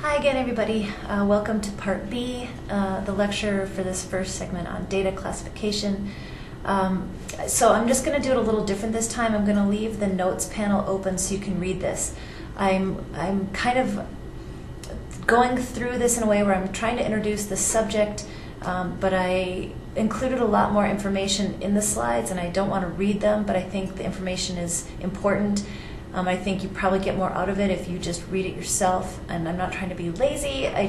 Hi again, everybody. Welcome to Part B, the lecture for this first segment on data classification. So I'm just going to do it a little different this time. I'm going to leave the notes panel open so you can read this. I'm kind of going through this in a way where I'm trying to introduce the subject, but I included a lot more information in the slides, and I don't want to read them, but I think the information is important. I think you probably get more out of it if you just read it yourself, and I'm not trying to be lazy. I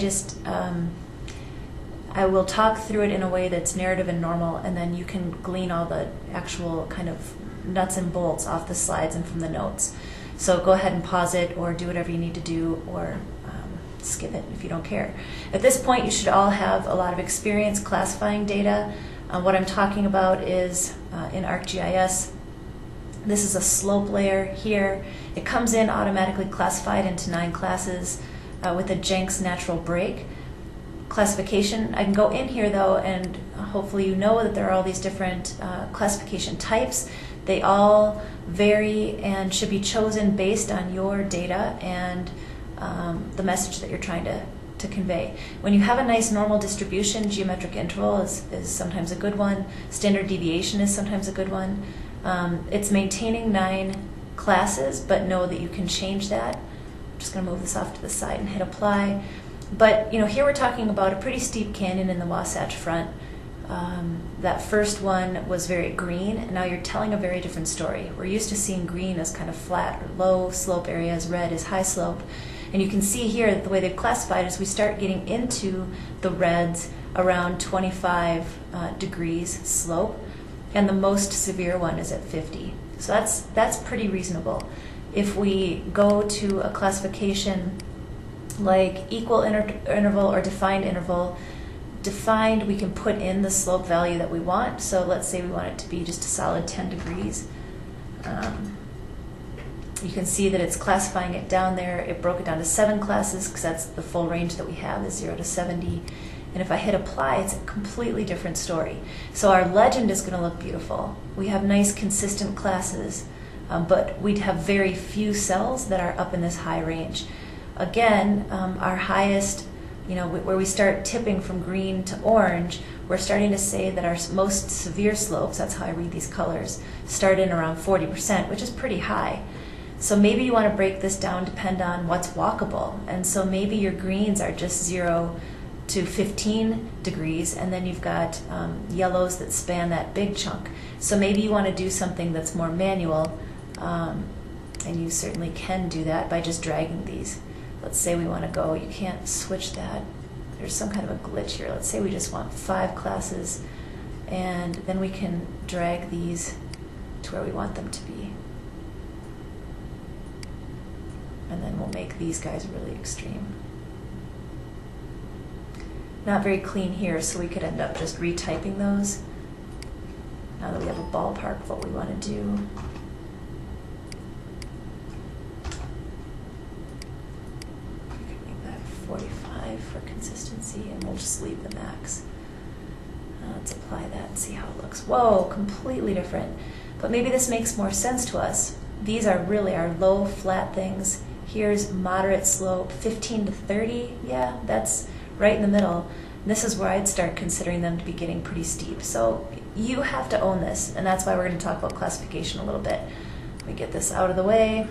will talk through it in a way that's narrative and normal, and then you can glean all the actual kind of nuts and bolts off the slides and from the notes. So go ahead and pause it, or do whatever you need to do, or skip it if you don't care. At this point, you should all have a lot of experience classifying data. What I'm talking about is in ArcGIS. This is a slope layer here. It comes in automatically classified into 9 classes with a Jenks natural break classification. I can go in here though, and hopefully you know that there are all these different classification types. They all vary and should be chosen based on your data and the message that you're trying to convey. When you have a nice normal distribution, geometric interval is sometimes a good one. Standard deviation is sometimes a good one. It's maintaining 9 classes, but know that you can change that. I'm just going to move this off to the side and hit apply. But here we're talking about a pretty steep canyon in the Wasatch Front. That first one was very green, and now you're telling a very different story. We're used to seeing green as kind of flat or low slope areas, red is high slope. And you can see here that the way they've classified is we start getting into the reds around 25 degrees slope, and the most severe one is at 50. So that's pretty reasonable. If we go to a classification like equal interval or defined interval, defined we can put in the slope value that we want. So let's say we want it to be just a solid 10 degrees. You can see that it's classifying it down there. It broke it down to 7 classes because that's the full range that we have is 0 to 70. And if I hit apply, it's a completely different story. So our legend is going to look beautiful. We have nice consistent classes, but we'd have very few cells that are up in this high range. Again, our highest, where we start tipping from green to orange, we're starting to say that our most severe slopes, that's how I read these colors, start in around 40%, which is pretty high. So maybe you want to break this down, depend on what's walkable. And so maybe your greens are just 0 to 15 degrees, and then you've got yellows that span that big chunk. So maybe you want to do something that's more manual, and you certainly can do that by just dragging these. Let's say we want to go, you can't switch that. There's some kind of a glitch here. Let's say we just want 5 classes, and then we can drag these to where we want them to be. And then we'll make these guys really extreme. Not very clean here, so we could end up just retyping those. Now that we have a ballpark of what we want to do. We could make that 45 for consistency, and we'll just leave the max. Let's apply that and see how it looks. Whoa, completely different. But maybe this makes more sense to us. These are really our low, flat things. Here's moderate slope, 15 to 30. Yeah, that's right in the middle. This is where I'd start considering them to be getting pretty steep. So you have to own this, and that's why we're going to talk about classification a little bit. Let me get this out of the way.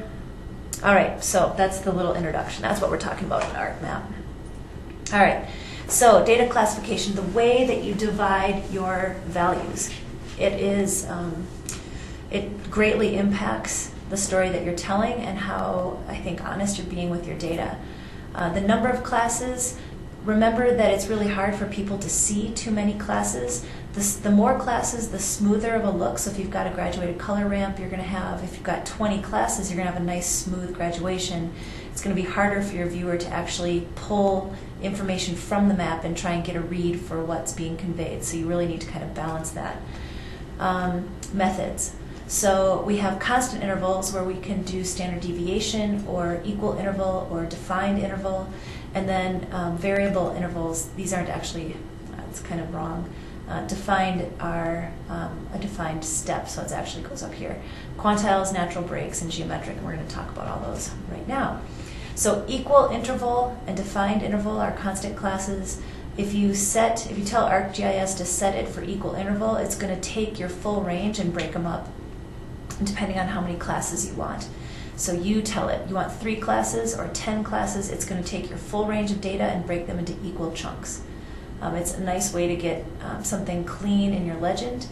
All right, so that's the little introduction. That's what we're talking about in ArcMap. All right, so data classification, the way that you divide your values. It greatly impacts the story that you're telling and how, I think, honest you're being with your data. The number of classes, remember that it's really hard for people to see too many classes. The more classes, the smoother of a look. So if you've got a graduated color ramp, you're going to have, if you've got 20 classes, you're going to have a nice smooth graduation. It's going to be harder for your viewer to actually pull information from the map and try and get a read for what's being conveyed. So you really need to kind of balance that. Methods. So we have constant intervals where we can do standard deviation or equal interval or defined interval. And then variable intervals, these aren't actually, it's kind of wrong. Defined are a defined step, so it actually goes up here. Quantiles, natural breaks, and geometric, and we're going to talk about all those right now. So equal interval and defined interval are constant classes. If you tell ArcGIS to set it for equal interval, it's going to take your full range and break them up, depending on how many classes you want. So you tell it, you want 3 classes or 10 classes, it's going to take your full range of data and break them into equal chunks. It's a nice way to get something clean in your legend,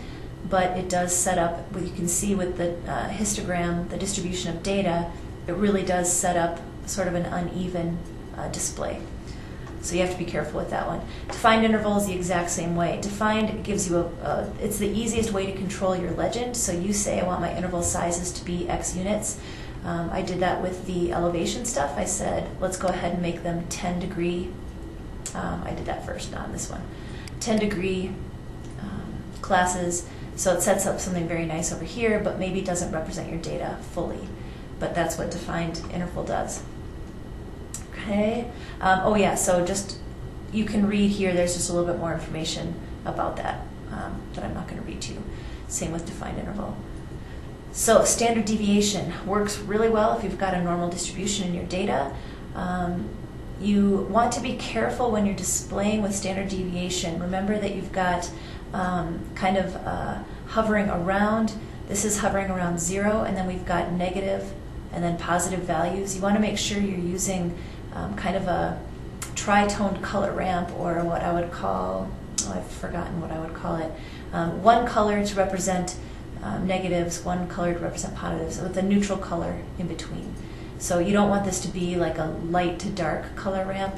but it does set up, what you can see with the histogram, the distribution of data, it really does set up sort of an uneven display. So you have to be careful with that one. Defined interval is the exact same way. Defined gives you it's the easiest way to control your legend. So you say, I want my interval sizes to be X units. I did that with the elevation stuff. I said, let's go ahead and make them 10 degree. I did that first, not on this one. 10 degree classes. So it sets up something very nice over here, but maybe doesn't represent your data fully. But that's what defined interval does. Okay. Oh yeah, so just, you can read here, there's just a little bit more information about that that I'm not going to read to you. Same with defined interval. So standard deviation works really well if you've got a normal distribution in your data. You want to be careful when you're displaying with standard deviation. Remember that you've got kind of hovering around. This is hovering around 0, and then we've got negative and then positive values. You want to make sure you're using kind of a tri-toned color ramp, or what I would call, I've forgotten what I would call it. One color to represent negatives, one color to represent positives, with a neutral color in between. So you don't want this to be like a light to dark color ramp.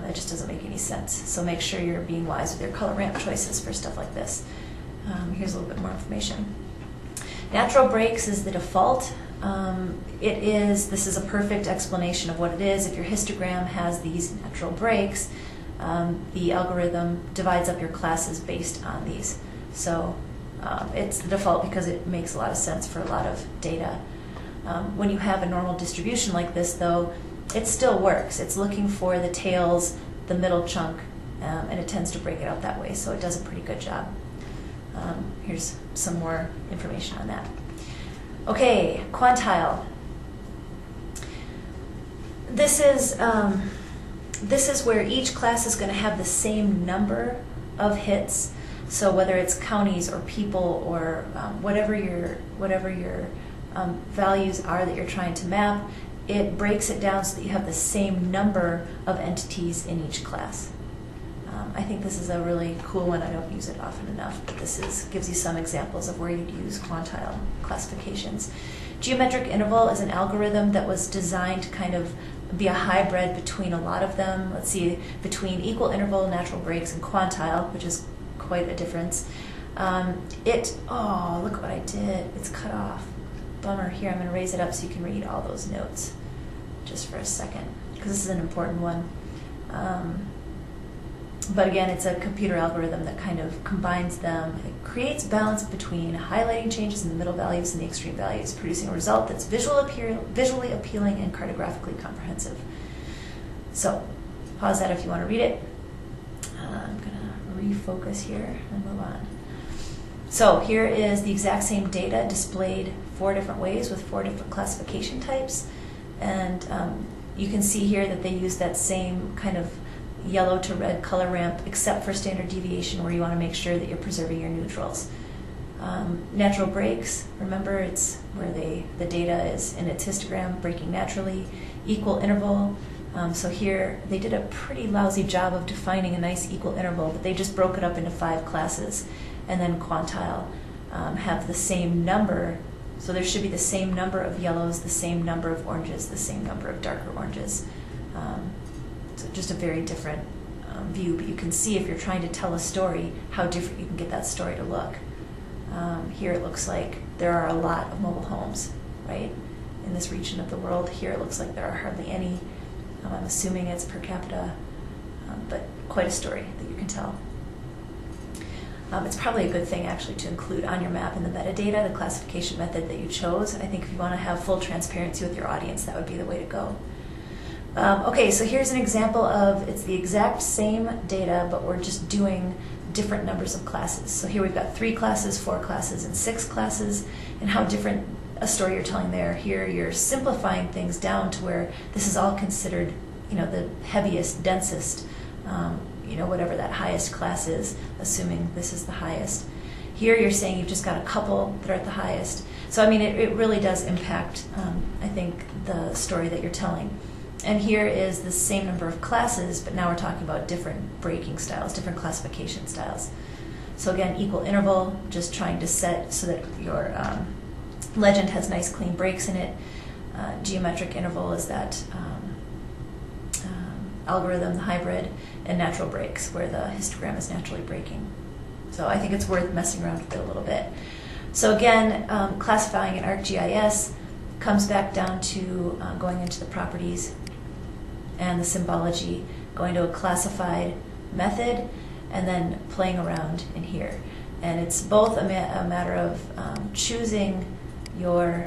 It just doesn't make any sense. So make sure you're being wise with your color ramp choices for stuff like this. Here's a little bit more information. Natural breaks is the default. This is a perfect explanation of what it is. If your histogram has these natural breaks, the algorithm divides up your classes based on these. So it's the default because it makes a lot of sense for a lot of data. When you have a normal distribution like this, though, it still works. It's looking for the tails, the middle chunk, and it tends to break it out that way, so it does a pretty good job. Here's some more information on that. Okay, Quantile. This is where each class is going to have the same number of hits. So whether it's counties or people or whatever your values are that you're trying to map, it breaks it down so that you have the same number of entities in each class. I think this is a really cool one. I don't use it often enough, but gives you some examples of where you'd use quantile classifications. Geometric interval is an algorithm that was designed to kind of be a hybrid between a lot of them. Let's see, between equal interval, natural breaks, and quantile, which is quite a difference. Oh, look what I did. It's cut off. Bummer. Here, I'm going to raise it up so you can read all those notes just for a second, because this is an important one. But again, it's a computer algorithm that kind of combines them. It creates balance between highlighting changes in the middle values and the extreme values, producing a result that's visually appealing and cartographically comprehensive. So, pause that if you want to read it. I'm going to refocus here and move on. So here is the exact same data displayed 4 different ways with 4 different classification types. And you can see here that they use that same kind of yellow to red color ramp, except for standard deviation, where you want to make sure that you're preserving your neutrals. Natural breaks, remember, it's where the data is in its histogram breaking naturally. Equal interval, so here they did a pretty lousy job of defining a nice equal interval, but they just broke it up into 5 classes. And then quantile have the same number, so there should be the same number of yellows, the same number of oranges, the same number of darker oranges. So just a very different view, but you can see if you're trying to tell a story, how different you can get that story to look. Here it looks like there are a lot of mobile homes, right, in this region of the world. Here it looks like there are hardly any. I'm assuming it's per capita, but quite a story that you can tell. It's probably a good thing actually to include on your map in the metadata the classification method that you chose. I think if you want to have full transparency with your audience, that would be the way to go. Okay, so here's an example of, it's the exact same data, but we're just doing different numbers of classes. So here we've got 3 classes, 4 classes, and 6 classes, and how different a story you're telling there. Here you're simplifying things down to where this is all considered, the heaviest, densest, whatever that highest class is, assuming this is the highest. Here you're saying you've just got a couple that are at the highest. So I mean, it really does impact, I think, the story that you're telling. And here is the same number of classes, but now we're talking about different breaking styles, different classification styles. So again, equal interval, just trying to set so that your legend has nice clean breaks in it. Geometric interval is that algorithm, the hybrid, and natural breaks, where the histogram is naturally breaking. So I think it's worth messing around with it a little bit. So again, classifying in ArcGIS comes back down to going into the properties and the symbology, going to a classified method, and then playing around in here. And it's both a matter of choosing your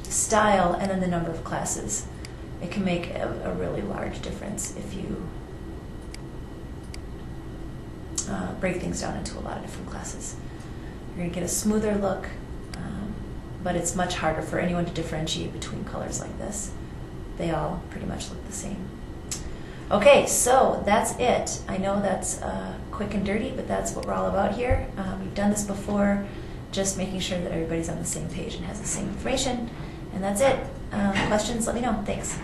style and then the number of classes. It can make a really large difference if you break things down into a lot of different classes. You're going to get a smoother look, but it's much harder for anyone to differentiate between colors like this. They all pretty much look the same. Okay, so that's it. I know that's quick and dirty, but that's what we're all about here. We've done this before, just making sure that everybody's on the same page and has the same information. And that's it. Questions, let me know. Thanks.